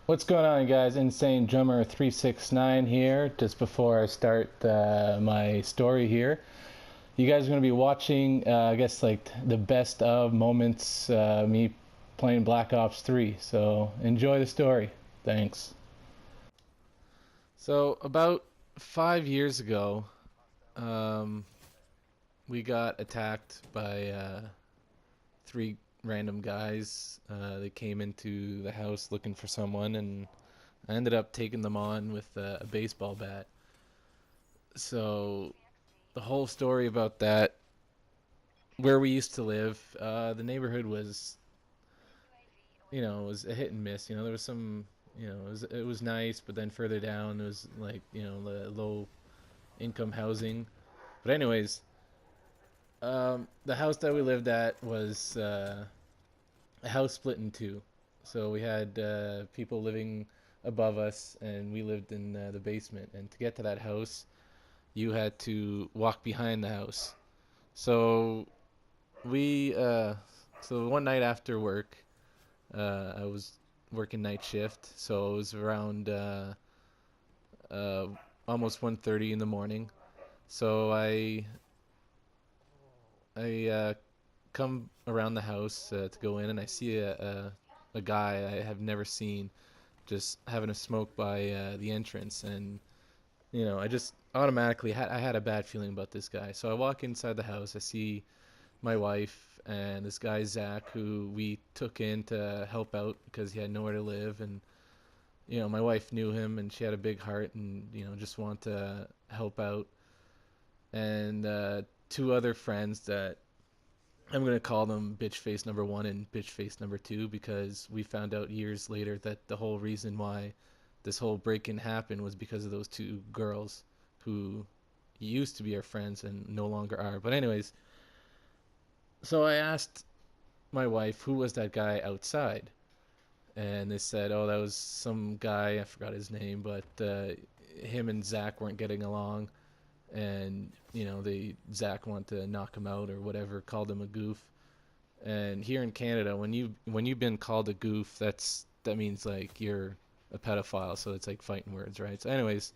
What's going on, guys? Insane Drummer 369 here. Just before I start my story here, you guys are going to be watching, I guess, like the best of moments me playing Black Ops 3. So enjoy the story. Thanks. So about 5 years ago, um, we got attacked by three random guys. They came into the house looking for someone, and I ended up taking them on with a baseball bat. So the whole story about that, where we used to live, the neighborhood was, it was a hit and miss. There was some, it was nice, but then further down it was like, the low income housing. But anyways, the house that we lived at was a house split in two. So we had people living above us, and we lived in the basement. And to get to that house, you had to walk behind the house. So we, so one night after work, I was working night shift, so it was around uh, almost 1:30 in the morning. So I come around the house to go in, and I see a guy I have never seen just having a smoke by the entrance, and I just automatically I had a bad feeling about this guy. So I walk inside the house. I see my wife and this guy Zach, who we took in to help out because he had nowhere to live, and my wife knew him, and she had a big heart, and just wanted to help out. And two other friends that I'm gonna call them bitch face number one and bitch face number two, because we found out years later that the whole reason why this whole break-in happened was because of those two girls who used to be our friends and no longer are. But anyways, so I asked my wife who was that guy outside, and they said, "Oh, that was some guy. I forgot his name, but him and Zach weren't getting along, and they Zach wanted to knock him out or whatever, called him a goof." And here in Canada, when you've been called a goof, that means like you're a pedophile. So it's like fighting words, right? So anyways,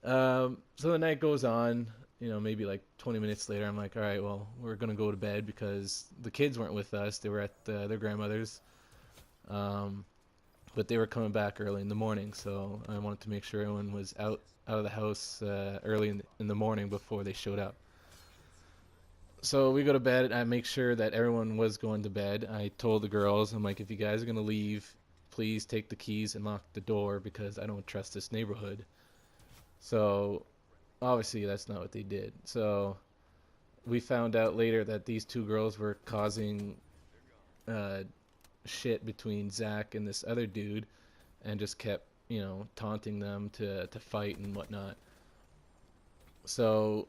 so the night goes on. Maybe like 20 minutes later, I'm like, all right, well, we're gonna go to bed because the kids weren't with us. They were at their grandmother's, um, but they were coming back early in the morning. So I wanted to make sure everyone was out of the house early in the morning before they showed up. So we go to bed. I make sure that everyone was going to bed. I told the girls, I'm like, if you guys are gonna leave, please take the keys and lock the door because I don't trust this neighborhood. So obviously that's not what they did. So we found out later that these two girls were causing uh, shit between Zach and this other dude, and just kept taunting them to fight and whatnot. So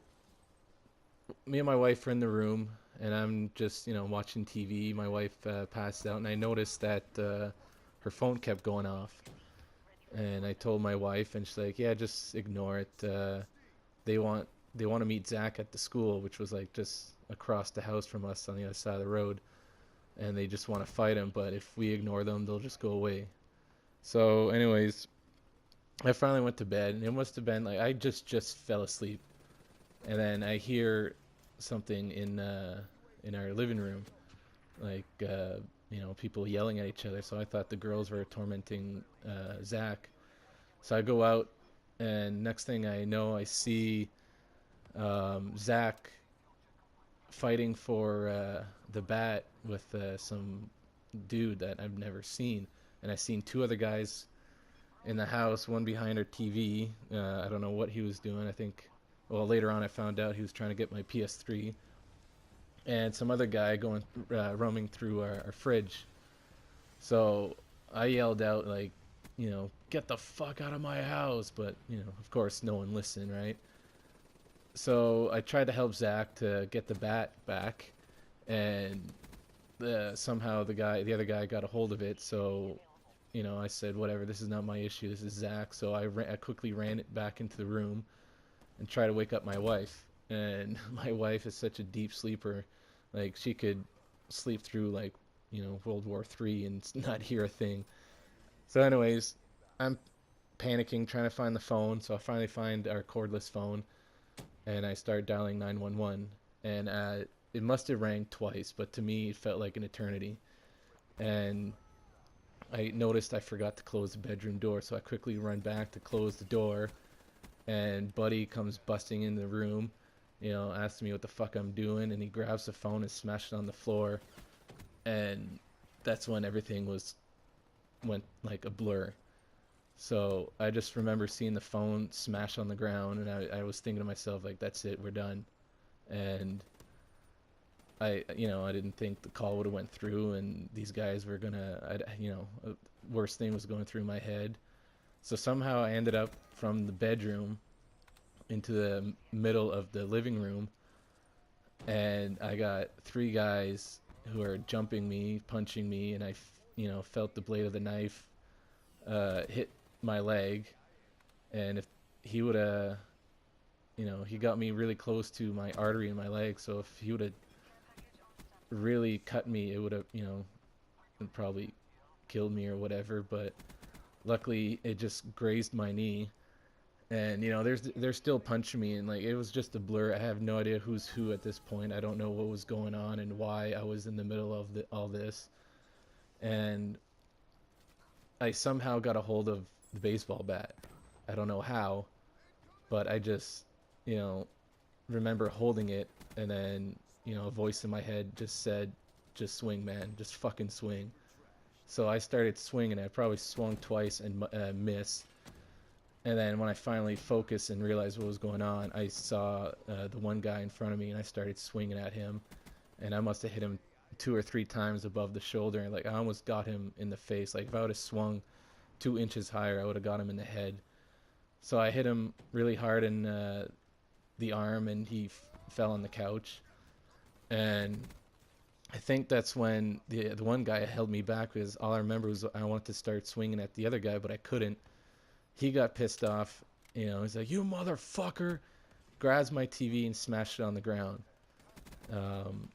me and my wife are in the room, and I'm just watching TV. My wife passed out, and I noticed that her phone kept going off. And I told my wife, and she's like, "Yeah, just ignore it. They want they want to meet Zach at the school, which was like just across the house from us on the other side of the road, and they just want to fight him. But if we ignore them, they'll just go away." So, anyways, I finally went to bed, and it must have been like I just fell asleep, and then I hear something in our living room, like people yelling at each other. So I thought the girls were tormenting Zach. So I go out, and next thing I know, I see Zach fighting for the bat with some dude that I've never seen, and I seen two other guys in the house, one behind our TV. I don't know what he was doing. I think, well, later on I found out he was trying to get my PS3, and some other guy going roaming through our fridge. So I yelled out like, get the fuck out of my house, but of course, no one listened, right? So I tried to help Zach to get the bat back, and somehow the other guy got a hold of it. So I said, whatever, this is not my issue. This is Zach. So I quickly ran it back into the room and tried to wake up my wife. And my wife is such a deep sleeper, like she could sleep through like World War III and not hear a thing. So, anyways, I'm panicking trying to find the phone. So I finally find our cordless phone, and I start dialing 911. And it must have rang twice, but to me it felt like an eternity. And I noticed I forgot to close the bedroom door, so I quickly run back to close the door. And Buddy comes busting in the room, asks me what the fuck I'm doing, and he grabs the phone and smashes it on the floor. And that's when everything went like a blur. So I just remember seeing the phone smash on the ground, and I was thinking to myself, like, that's it, we're done. And I didn't think the call would have went through, and these guys were gonna, worst thing was going through my head. So somehow I ended up from the bedroom into the middle of the living room, and I got three guys who are jumping me, punching me, and felt the blade of the knife hit my leg. And if he would have, he got me really close to my artery in my leg. So if he would have really cut me, it would have, probably killed me or whatever. But luckily, it just grazed my knee. And they're still punching me, and like it was just a blur. I have no idea who's who at this point. I don't know what was going on and why I was in the middle of all this. And I somehow got a hold of the baseball bat. I don't know how, but I just, you know, remember holding it, and then a voice in my head just said, "Just swing, man. Just fucking swing." So I started swinging. I probably swung twice and missed. And then when I finally focused and realized what was going on, I saw the one guy in front of me, and I started swinging at him. And I must have hit him two or three times above the shoulder, and like I almost got him in the face. Like if I would have swung 2 inches higher, I would have got him in the head. So I hit him really hard in the arm, and he fell on the couch. And I think that's when the one guy held me back, because all I remember was I wanted to start swinging at the other guy, but I couldn't. He got pissed off. He's like, "You motherfucker!" Grabs my TV and smashed it on the ground. Um,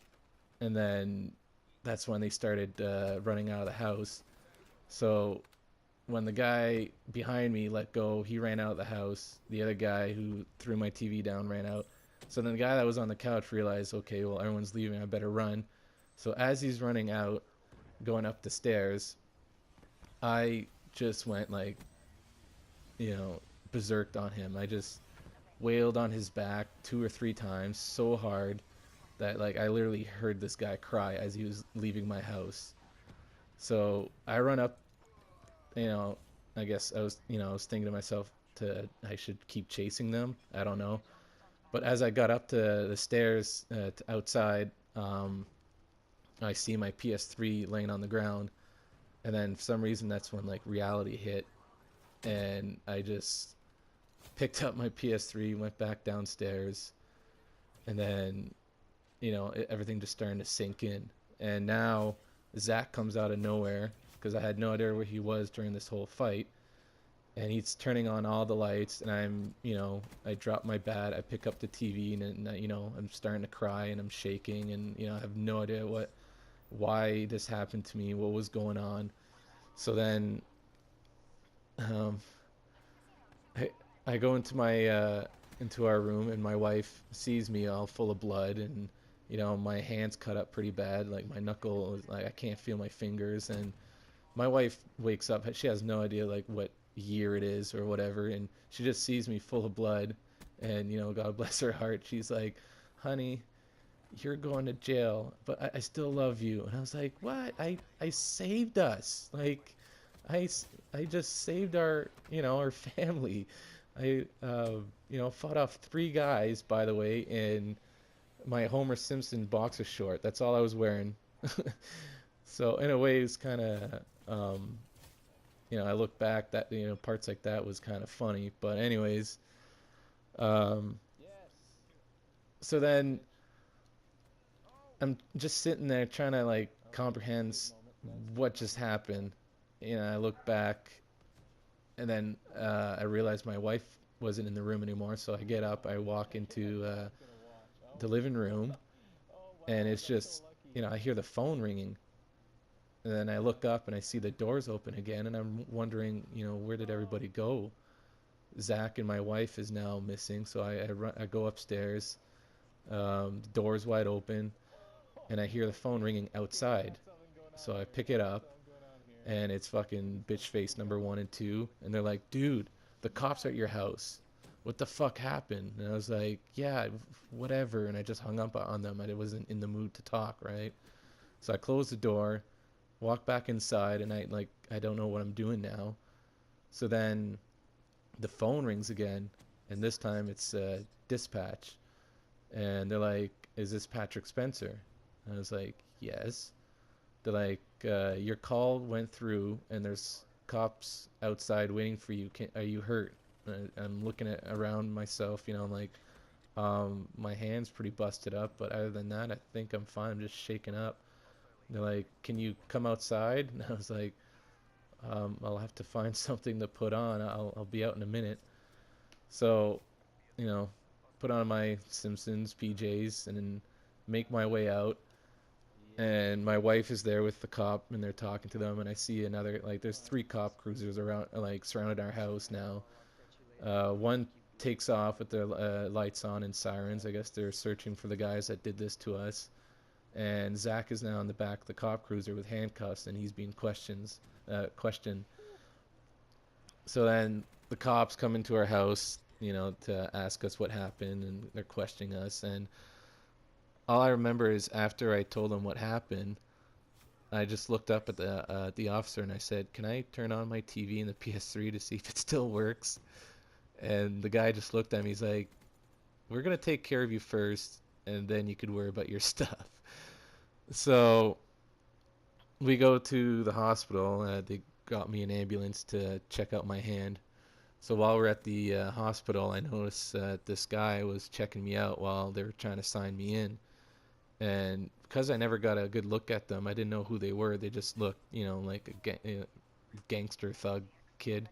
and then that's when they started running out of the house. So when the guy behind me let go, he ran out of the house. The other guy who threw my TV down ran out. So then the guy that was on the couch realized, okay, well, everyone's leaving. I better run. So as he's running out, going up the stairs, I just went like, you know, berserked on him. I just wailed on his back 2 or 3 times so hard that like I literally heard this guy cry as he was leaving my house. So I run up, you know, I guess I was thinking to myself I should keep chasing them. I don't know. But as I got up to the stairs to outside, I see my PS3 laying on the ground, and then for some reason that's when like reality hit, and I just picked up my PS3, went back downstairs, and then everything just starting to sink in. And now Zach comes out of nowhere because I had no idea where he was during this whole fight, and he's turning on all the lights, and I drop my bat, I pick up the TV, and I'm starting to cry, and I'm shaking, and I have no idea why this happened to me, what was going on. So then um, I, I go into our room, and my wife sees me all full of blood, and my hands cut up pretty bad, like my knuckle, like I can't feel my fingers. And my wife wakes up, she has no idea like what year it is or whatever, and she just sees me full of blood, and God bless her heart, she's like, "Honey, you're going to jail, but I still love you." And I was like, "What? I saved us. Like, I, I just saved our family. I, fought off three guys, by the way, in my Homer Simpson boxer short. That's all I was wearing." So in a way, it's kind of, I look back, that, parts like that was kind of funny. But anyways, um, so then I'm just sitting there trying to like comprehend what just happened. I look back, and then I realize my wife wasn't in the room anymore. So I get up, I walk into the living room, and it's just, I hear the phone ringing, And then I look up and I see the doors open again, and I'm wondering, where did everybody go? Zach and my wife is now missing, so I go upstairs. The door's wide open, and I hear the phone ringing outside. So I pick it up, and it's fucking bitch face number one and two, and they're like, "Dude, the cops are at your house. What the fuck happened?" And I was like, "Yeah, whatever," and I just hung up on them. I wasn't in the mood to talk, right? So I closed the door, walk back inside, and I don't know what I'm doing now. So then the phone rings again, and this time it's dispatch, and they're like, "Is this Patrick Spencer?" And I was like, "Yes." They're like, "Your call went through, and there's cops outside waiting for you. Are you hurt?" I'm looking around myself, I'm like, my hand's pretty busted up, but other than that, I think I'm fine. I'm just shaken up. They're like, "Can you come outside?" And I was like, "I'll have to find something to put on. I'll be out in a minute." So, you know, put on my Simpsons PJs and then make my way out. And my wife is there with the cop, and they're talking to them. And I see another, like, there's three cop cruisers around, like, surrounded our house now. One takes off with their lights on and sirens. I guess they're searching for the guys that did this to us. And Zach is now in the back of the cop cruiser with handcuffs, and he's being questioned. So then the cops come into our house, to ask us what happened, and they're questioning us. And all I remember is after I told them what happened, I just looked up at the officer and I said, "Can I turn on my TV and the PS3 to see if it still works?" And the guy just looked at me. He's like, "We're gonna take care of you first, and then you could worry about your stuff." So we go to the hospital. They got me an ambulance to check out my hand. So while we're at the hospital, I noticed this guy was checking me out while they were trying to sign me in. And because I never got a good look at them, I didn't know who they were. They just looked, like a gangster thug kid.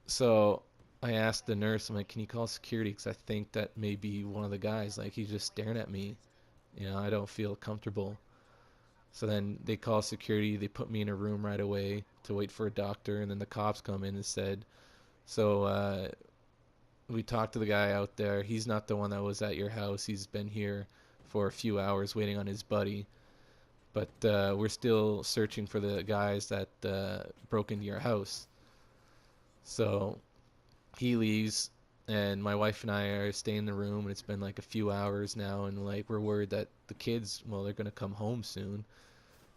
So I asked the nurse, I'm like, "Can you call security? Because I think that may be one of the guys. Like, he's just staring at me. I don't feel comfortable." So then they call security. They put me in a room right away to wait for a doctor. And then the cops come in and said, "So we talked to the guy out there. He's not the one that was at your house. He's been here for a few hours waiting on his buddy. But we're still searching for the guys that broke into your house." So he leaves, and my wife and I are staying in the room, and it's been like a few hours now, and like we're worried that the kids, well, they're gonna come home soon.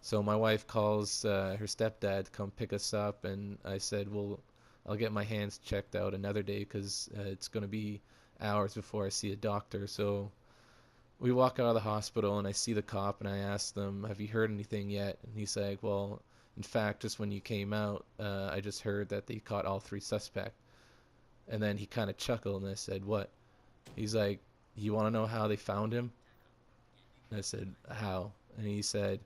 So my wife calls her stepdad to come pick us up, and I said, "Well, I'll get my hands checked out another day because it's gonna be hours before I see a doctor." So we walk out of the hospital, and I see the cop, and I ask them, "Have you heard anything yet?" And he's like, "Well, in fact, just when you came out, I just heard that they caught all three suspects." And then he kind of chuckled, and I said, "What?" He's like, "You want to know how they found him?" And I said, "How?" And he said,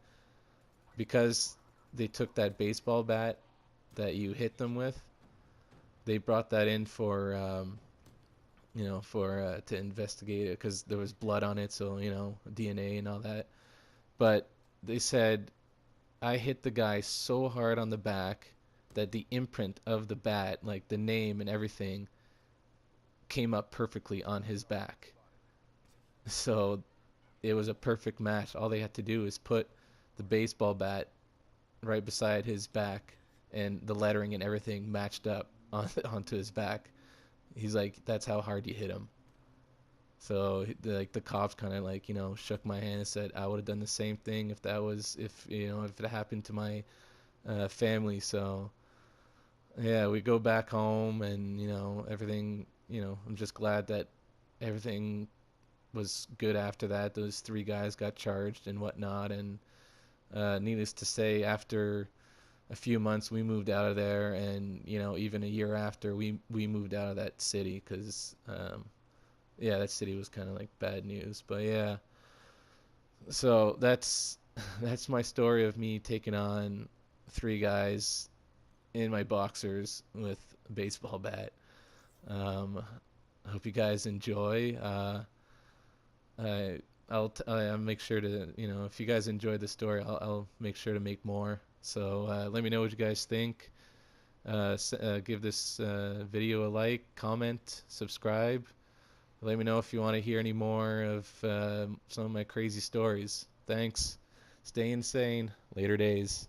"Because they took that baseball bat that you hit them with. They brought that in for for to investigate it because there was blood on it, so DNA and all that. But they said I hit the guy so hard on the back that the imprint of the bat, like the name and everything, came up perfectly on his back. So it was a perfect match. All they had to do is put the baseball bat right beside his back, and the lettering and everything matched up onto his back." He's like, "That's how hard you hit him." So like the cops kind of like shook my hand and said I would have done the same thing if that was if it happened to my family. So yeah, we go back home, and everything. I'm just glad that everything was good after that. Those three guys got charged and whatnot, and needless to say, after a few months, we moved out of there, and even a year after, we moved out of that city because yeah, that city was kind of like bad news. But yeah, so that's my story of me taking on three guys in my boxers with a baseball bat. I hope you guys enjoy. I I'll make sure to, if you guys enjoyed the story, I'll make sure to make more. So let me know what you guys think. Give this video a like, comment, subscribe. Let me know if you want to hear any more of some of my crazy stories. Thanks. Stay insane. Later days.